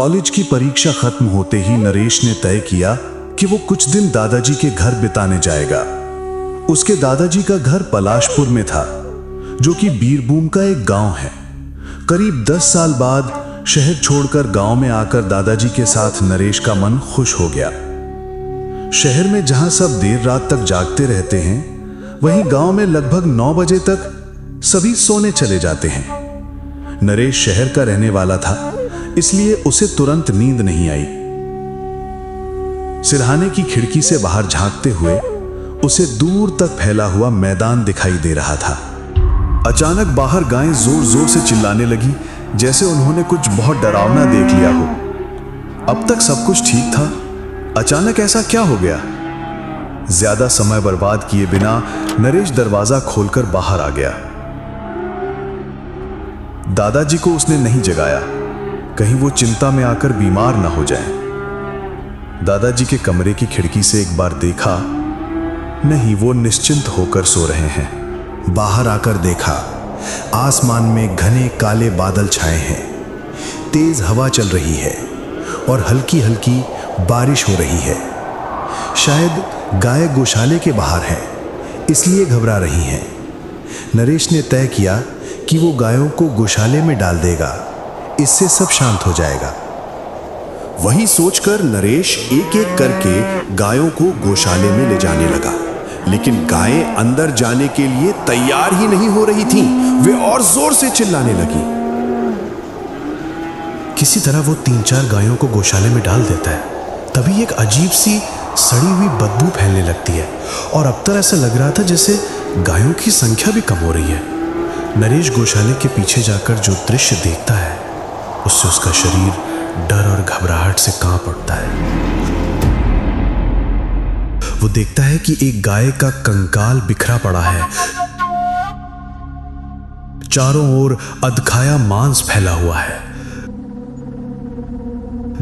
College की परीक्षा खत्म होते ही नरेश ने तय किया कि वो कुछ दिन दादाजी के घर बिताने जाएगा। उसके दादाजी का घर पलाशपुर में था, जो कि बीरभूम का एक गांव है। करीब 10 साल बाद शहर छोड़कर गांव में आकर दादाजी के साथ नरेश का मन खुश हो गया। शहर में जहां सब देर रात तक जागते रहते हैं, वहीं गांव में लगभग 9 बजे तक सभी सोने चले जाते हैं। नरेश शहर का रहने वाला था, इसलिए उसे तुरंत नींद नहीं आई। सिरहाने की खिड़की से बाहर झांकते हुए उसे दूर तक फैला हुआ मैदान दिखाई दे रहा था। अचानक बाहर गायें जोर जोर से चिल्लाने लगी, जैसे उन्होंने कुछ बहुत डरावना देख लिया हो। अब तक सब कुछ ठीक था, अचानक ऐसा क्या हो गया? ज्यादा समय बर्बाद किए बिना नरेश दरवाजा खोलकर बाहर आ गया। दादाजी को उसने नहीं जगाया, कहीं वो चिंता में आकर बीमार ना हो जाएं। दादाजी के कमरे की खिड़की से एक बार देखा, नहीं, वो निश्चिंत होकर सो रहे हैं। बाहर आकर देखा, आसमान में घने काले बादल छाए हैं, तेज हवा चल रही है और हल्की हल्की बारिश हो रही है। शायद गाय गौशाले के बाहर है, इसलिए घबरा रही हैं। नरेश ने तय किया कि वो गायों को गौशाले में डाल देगा, इससे सब शांत हो जाएगा। वही सोचकर नरेश एक एक करके गायों को गौशाले में ले जाने लगा, लेकिन गायें अंदर जाने के लिए तैयार ही नहीं हो रही थीं। वे और जोर से चिल्लाने लगी। किसी तरह वो 3-4 गायों को गौशाले में डाल देता है, तभी एक अजीब सी सड़ी हुई बदबू फैलने लगती है और अब तक ऐसा लग रहा था जैसे गायों की संख्या भी कम हो रही है। नरेश गौशाले के पीछे जाकर जो दृश्य देखता है, उससे उसका शरीर डर और घबराहट से कांप उठता है। वो देखता है कि एक गाय का कंकाल बिखरा पड़ा है, चारों ओर अधखाया मांस फैला हुआ है।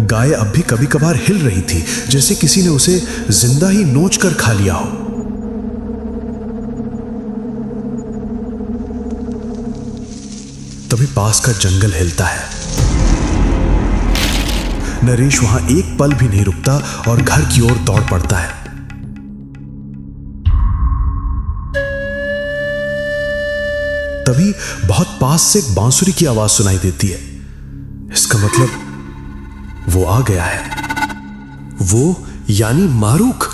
गाय अब भी कभी कभार हिल रही थी, जैसे किसी ने उसे जिंदा ही नोच कर खा लिया हो। तभी पास का जंगल हिलता है। नरेश वहां एक पल भी नहीं रुकता और घर की ओर दौड़ पड़ता है। तभी बहुत पास से एक बांसुरी की आवाज सुनाई देती है। इसका मतलब वो आ गया है। वो यानी मारूक।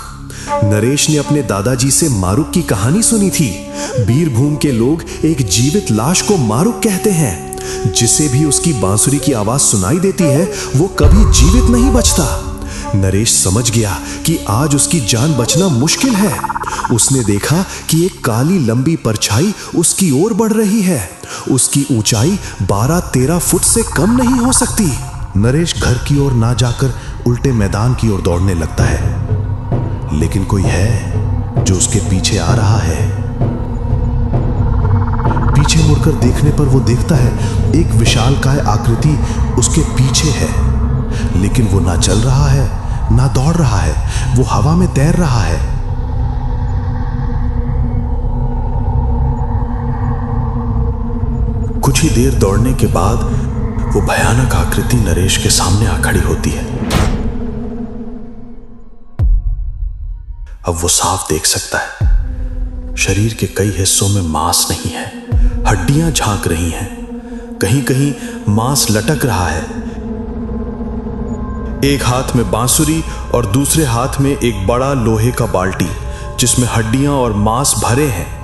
नरेश ने अपने दादाजी से मारूक की कहानी सुनी थी। बीरभूम के लोग एक जीवित लाश को मारूक कहते हैं। जिसे भी उसकी बांसुरी की आवाज सुनाई देती है, वो कभी जीवित नहीं बचता। नरेश समझ गया कि आज उसकी जान बचना मुश्किल है। उसने देखा कि एक काली लंबी परछाई उसकी ओर बढ़ रही है। उसकी ऊंचाई 12-13 फुट से कम नहीं हो सकती। नरेश घर की ओर ना जाकर उल्टे मैदान की ओर दौड़ने लगता है, लेकिन कोई है जो उसके पीछे आ रहा है। पीछे मुड़कर देखने पर वो देखता है एक विशालकाय आकृति उसके पीछे है, लेकिन वो ना चल रहा है ना दौड़ रहा है, वो हवा में तैर रहा है। कुछ ही देर दौड़ने के बाद वो भयानक आकृति नरेश के सामने आ खड़ी होती है। अब वो साफ देख सकता है, शरीर के कई हिस्सों में मांस नहीं है, हड्डियां झांक रही हैं, कहीं कहीं मांस लटक रहा है। एक हाथ में बांसुरी और दूसरे हाथ में एक बड़ा लोहे का बाल्टी, जिसमें हड्डियां और मांस भरे हैं।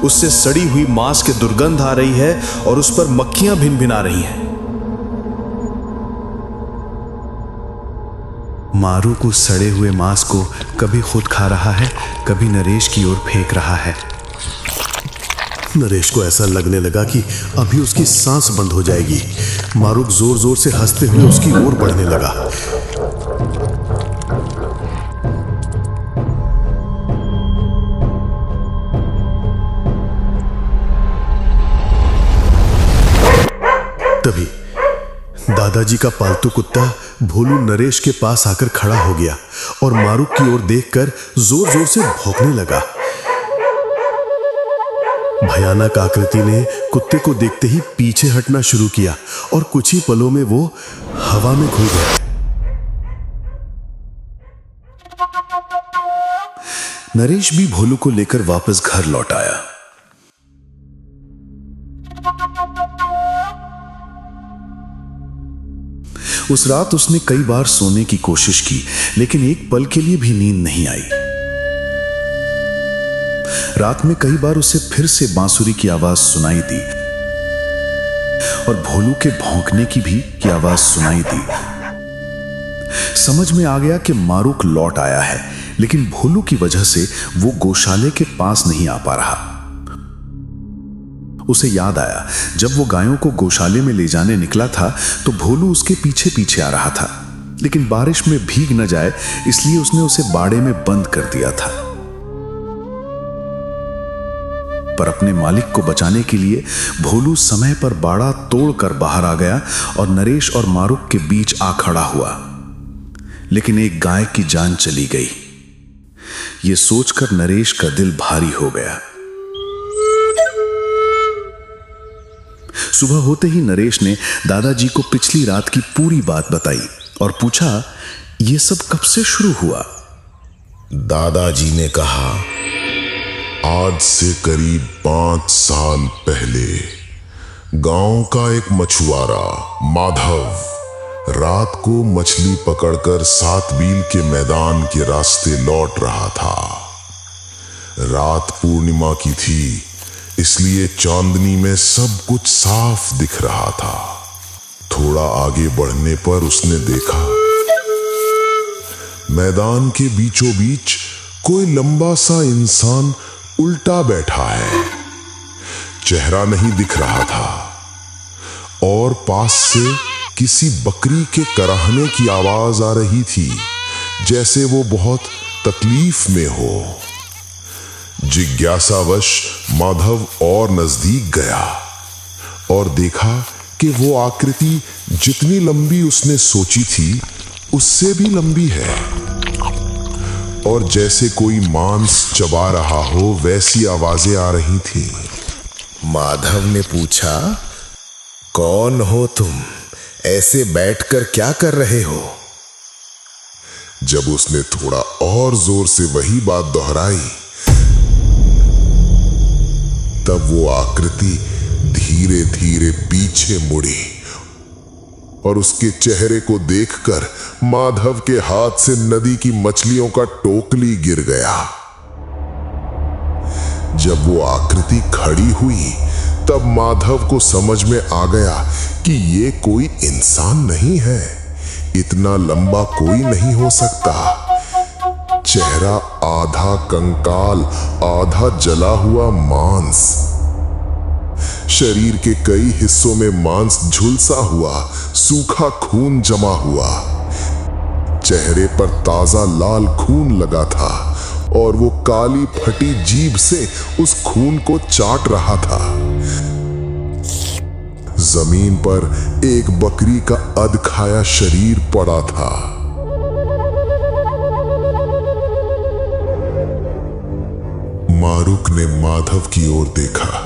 उससे सड़ी हुई मांस की दुर्गंध आ रही है और उस पर मक्खियां भिनभिना रही हैं। मारूक उस सड़े हुए मांस को कभी खुद खा रहा है, कभी नरेश की ओर फेंक रहा है। नरेश को ऐसा लगने लगा कि अभी उसकी सांस बंद हो जाएगी। मारूक जोर जोर से हंसते हुए उसकी ओर बढ़ने लगा। तभी दादाजी का पालतू कुत्ता भोलू नरेश के पास आकर खड़ा हो गया और मारूक की ओर देखकर जोर जोर से भौंकने लगा। भयानक आकृति ने कुत्ते को देखते ही पीछे हटना शुरू किया और कुछ ही पलों में वो हवा में खो गया। नरेश भी भोलू को लेकर वापस घर लौट आया। उस रात उसने कई बार सोने की कोशिश की, लेकिन एक पल के लिए भी नींद नहीं आई। रात में कई बार उसे फिर से बांसुरी की आवाज सुनाई दी और भोलू के भौंकने की आवाज सुनाई दी। समझ में आ गया कि मारूक लौट आया है, लेकिन भोलू की वजह से वो गौशाले के पास नहीं आ पा रहा। उसे याद आया, जब वो गायों को गौशाले में ले जाने निकला था तो भोलू उसके पीछे पीछे आ रहा था, लेकिन बारिश में भीग न जाए इसलिए उसने उसे बाड़े में बंद कर दिया था। पर अपने मालिक को बचाने के लिए भोलू समय पर बाड़ा तोड़कर बाहर आ गया और नरेश और मारूक के बीच आ खड़ा हुआ। लेकिन एक गाय की जान चली गई। यह सोचकर नरेश का दिल भारी हो गया। सुबह होते ही नरेश ने दादाजी को पिछली रात की पूरी बात बताई और पूछा, यह सब कब से शुरू हुआ? दादाजी ने कहा, आज से करीब 5 साल पहले गांव का एक मछुआरा माधव रात को मछली पकड़कर 7 मील के मैदान के रास्ते लौट रहा था। रात पूर्णिमा की थी, इसलिए चांदनी में सब कुछ साफ दिख रहा था। थोड़ा आगे बढ़ने पर उसने देखा, मैदान के बीचों बीच कोई लंबा सा इंसान उल्टा बैठा है। चेहरा नहीं दिख रहा था और पास से किसी बकरी के कराहने की आवाज आ रही थी, जैसे वो बहुत तकलीफ में हो। जिज्ञासावश माधव और नजदीक गया और देखा कि वो आकृति जितनी लंबी उसने सोची थी उससे भी लंबी है और जैसे कोई मांस चबा रहा हो वैसी आवाजें आ रही थी। माधव ने पूछा, कौन हो तुम? ऐसे बैठकर क्या कर रहे हो? जब उसने थोड़ा और जोर से वही बात दोहराई, तब वो आकृति धीरे धीरे पीछे मुड़ी और उसके चेहरे को देखकर माधव के हाथ से नदी की मछलियों का टोकली गिर गया। जब वो आकृति खड़ी हुई तब माधव को समझ में आ गया कि ये कोई इंसान नहीं है। इतना लंबा कोई नहीं हो सकता। चेहरा आधा कंकाल, आधा जला हुआ मांस। शरीर के कई हिस्सों में मांस झुलसा हुआ, सूखा खून जमा हुआ। चेहरे पर ताजा लाल खून लगा था और वो काली फटी जीभ से उस खून को चाट रहा था। जमीन पर एक बकरी का अधखाया शरीर पड़ा था। मारूक ने माधव की ओर देखा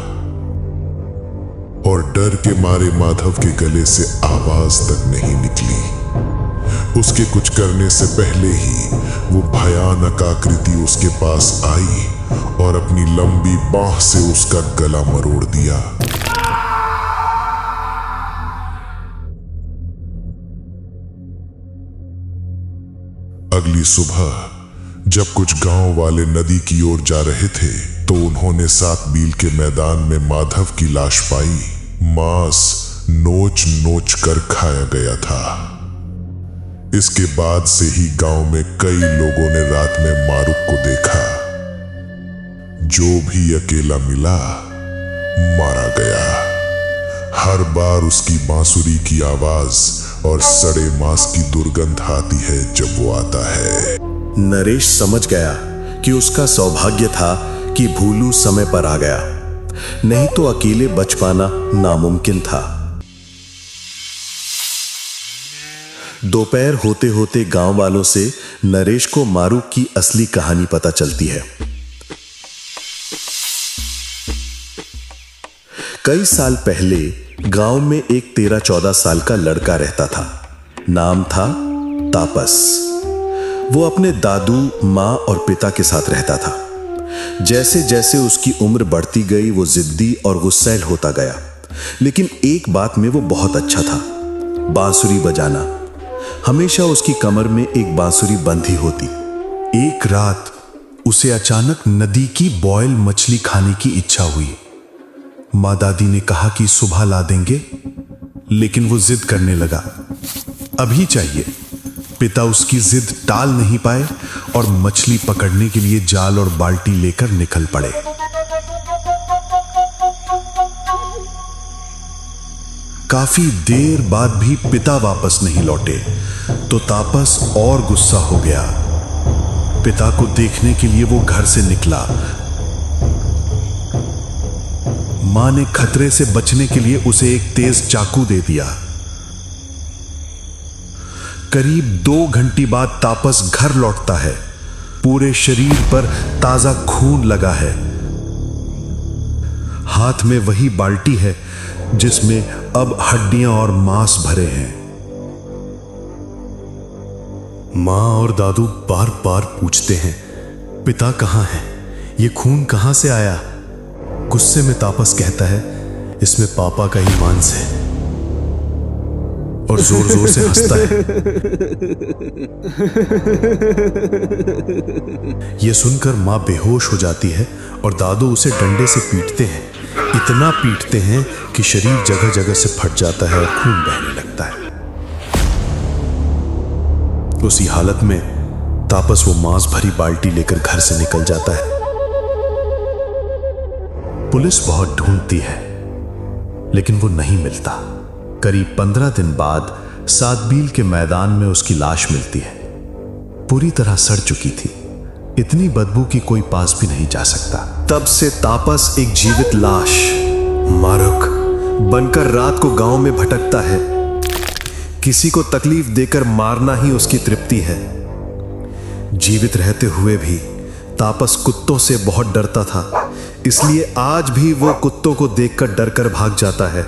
और डर के मारे माधव के गले से आवाज तक नहीं निकली। उसके कुछ करने से पहले ही वो भयानक आकृति उसके पास आई और अपनी लंबी बांह से उसका गला मरोड़ दिया। अगली सुबह जब कुछ गांव वाले नदी की ओर जा रहे थे तो उन्होंने 7 मील के मैदान में माधव की लाश पाई। मांस नोच नोच कर खाया गया था। इसके बाद से ही गांव में कई लोगों ने रात में मारूक को देखा। जो भी अकेला मिला मारा गया। हर बार उसकी बांसुरी की आवाज और सड़े मांस की दुर्गंध आती है जब वो आता है। नरेश समझ गया कि उसका सौभाग्य था कि भोलू समय पर आ गया, नहीं तो अकेले बच पाना नामुमकिन था। दोपहर होते होते गांव वालों से नरेश को मारूक की असली कहानी पता चलती है। कई साल पहले गांव में एक 13-14 साल का लड़का रहता था। नाम था तापस। वो अपने दादू, माँ और पिता के साथ रहता था। जैसे जैसे उसकी उम्र बढ़ती गई वो जिद्दी और गुस्सैल होता गया, लेकिन एक बात में वो बहुत अच्छा था, बांसुरी बजाना। हमेशा उसकी कमर में एक बांसुरी बंधी होती। एक रात उसे अचानक नदी की बॉयल मछली खाने की इच्छा हुई। माँ दादी ने कहा कि सुबह ला देंगे, लेकिन वो जिद करने लगा, अभी चाहिए। पिता उसकी जिद टाल नहीं पाए और मछली पकड़ने के लिए जाल और बाल्टी लेकर निकल पड़े। काफी देर बाद भी पिता वापस नहीं लौटे तो तापस और गुस्सा हो गया। पिता को देखने के लिए वो घर से निकला। मां ने खतरे से बचने के लिए उसे एक तेज चाकू दे दिया। करीब 2 घंटे बाद तापस घर लौटता है। पूरे शरीर पर ताजा खून लगा है। हाथ में वही बाल्टी है जिसमें अब हड्डियां और मांस भरे हैं। मां और दादू बार बार पूछते हैं, पिता कहां है? ये खून कहां से आया? गुस्से में तापस कहता है, इसमें पापा का ही मांस है, और जोर जोर से हंसता है। यह सुनकर मां बेहोश हो जाती है और दादू उसे डंडे से पीटते हैं। इतना पीटते हैं कि शरीर जगह जगह से फट जाता है और खून बहने लगता है। उसी हालत में तापस वो मांस भरी बाल्टी लेकर घर से निकल जाता है। पुलिस बहुत ढूंढती है, लेकिन वो नहीं मिलता। करीब 15 दिन बाद सातबील के मैदान में उसकी लाश मिलती है। पूरी तरह सड़ चुकी थी। इतनी बदबू कि कोई पास भी नहीं जा सकता। तब से तापस एक जीवित लाश, मारुक बनकर रात को गांव में भटकता है। किसी को तकलीफ देकर मारना ही उसकी तृप्ति है। जीवित रहते हुए भी तापस कुत्तों से बहुत डरता था, इसलिए आज भी वो कुत्तों को देखकर डरकर भाग जाता है।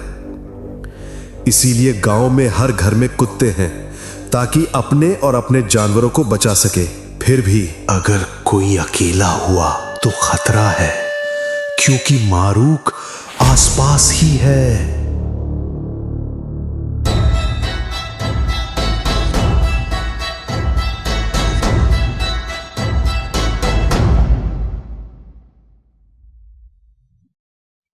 इसीलिए गांव में हर घर में कुत्ते हैं, ताकि अपने और अपने जानवरों को बचा सके। फिर भी अगर कोई अकेला हुआ तो खतरा है, क्योंकि मारूक आसपास ही है।